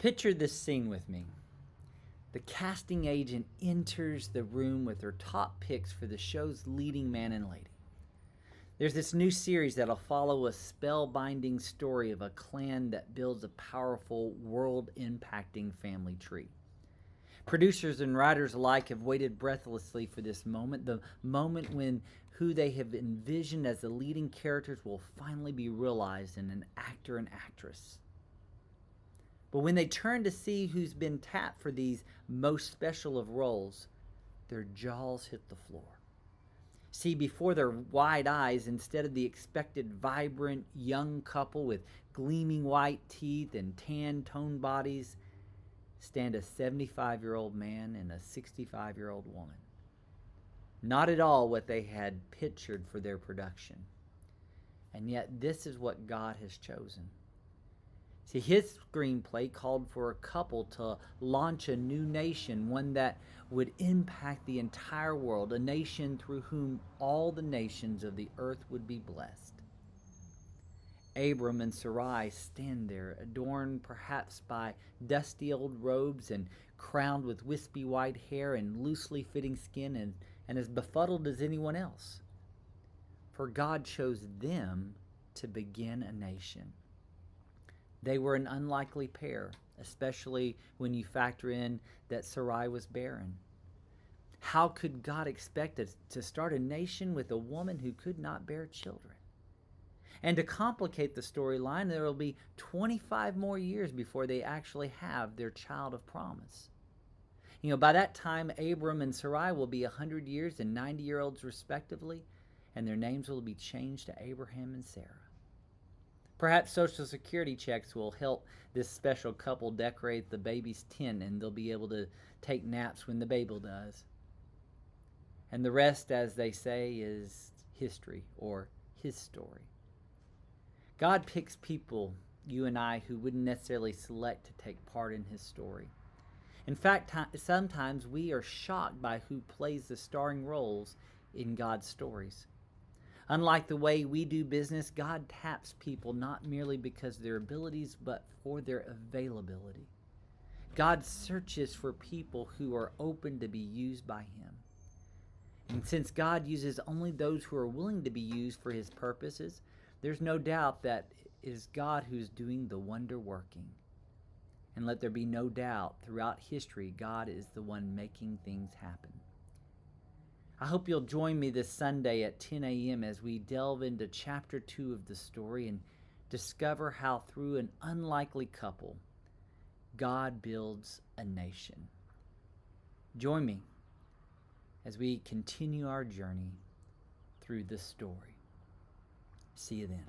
Picture this scene with me. The casting agent enters the room with her top picks for the show's leading man and lady. There's this new series that'll follow a spellbinding story of a clan that builds a powerful, world impacting family tree. Producers and writers alike have waited breathlessly for this moment, the moment when who they have envisioned as the leading characters will finally be realized in an actor and actress. But when they turn to see who's been tapped for these most special of roles, their jaws hit the floor. See before their wide eyes, instead of the expected vibrant young couple with gleaming white teeth and tan toned bodies, stand a 75-year-old man and a 65-year-old woman. Not at all what they had pictured for their production. And yet this is what God has chosen. See, his screenplay called for a couple to launch a new nation, one that would impact the entire world, a nation through whom all the nations of the earth would be blessed. Abram and Sarai stand there, adorned perhaps by dusty old robes and crowned with wispy white hair and loosely fitting skin and as befuddled as anyone else. For God chose them to begin a nation. They were an unlikely pair, especially when you factor in that Sarai was barren. How could God expect us to start a nation with a woman who could not bear children? And to complicate the storyline, there will be 25 more years before they actually have their child of promise. By that time, Abram and Sarai will be 100 years and 90-year-olds respectively, and their names will be changed to Abraham and Sarah. Perhaps Social Security checks will help this special couple decorate the baby's tent, and they'll be able to take naps when the baby does. And the rest, as they say, is history or his story. God picks people, you and I, who wouldn't necessarily select to take part in his story. In fact, sometimes we are shocked by who plays the starring roles in God's stories. Unlike the way we do business, God taps people not merely because of their abilities, but for their availability. God searches for people who are open to be used by him. And since God uses only those who are willing to be used for his purposes, there's no doubt that it is God who's doing the wonder working. And let there be no doubt, throughout history, God is the one making things happen. I hope you'll join me this Sunday at 10 a.m. as we delve into chapter 2 of the story and discover how through an unlikely couple, God builds a nation. Join me as we continue our journey through this story. See you then.